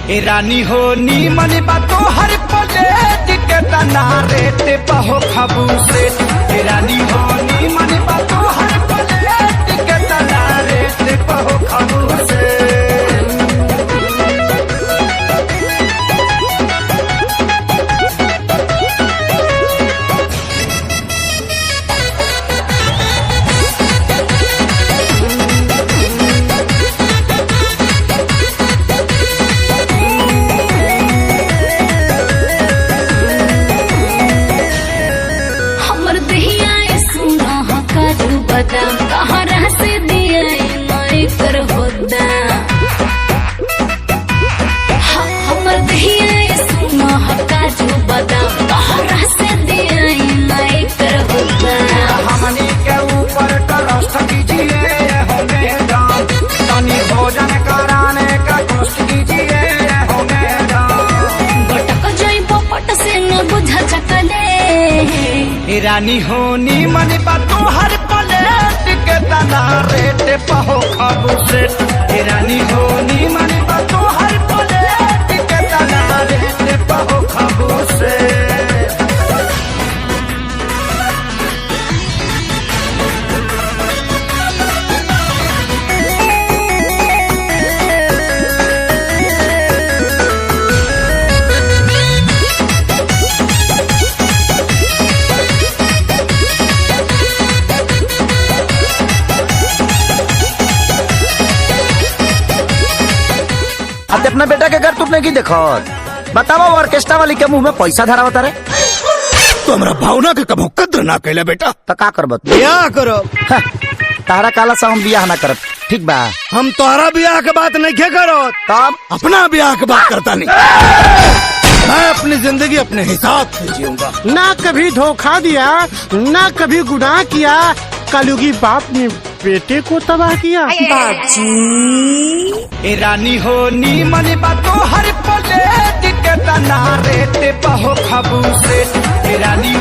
ए रानी हो नी मनी बातो हर प्लेट के तना रेट पहो खाबू से। ए रानी हो नी मनी बातो हर प्लेट के तना रेट पहो खाबू से। कहाँ से दिया कर होदा हमर दहिया सुना काजू बादाम कहाँ से दिया कर होदा। हमनी के ऊपर ट्रस्ट कीजिए होने दाम, तनी भोजन कराने का कोशिश कीजिए होने दाम। गटक जाई पपट से न बुझा चकले। ए रानी हो नी मनी बातो हर के तना रेट पहो खाबू से। ए रानी हो नी मनी बातो हर प्लेट के तना रेट पहो खाबू से। अब अपना बेटा के घर तुमने की देखो बताओ, ऑर्केस्ट्रा वाली के मुंह में पैसा धरा होता रे। तो हमारा भावना के कभो कद्र ना कैला बेटा। तो का करब ब्याह करो। तारा काला से हम बियाह ना करब, ठीक बा। हम तोहरा ब्याह के बात नहीं क्या करो, तब अपना ब्याह के बात करता नहीं। मैं अपनी जिंदगी अपने हिसाब से जीऊंगा। ना कभी धोखा दिया, ना कभी गुनाह किया। कलयुगी बाप ने बेटे को तबाह किया। ए रानी हो नी मनी बातो हर प्लेट के तना रेट पहो खाबू से। ए रानी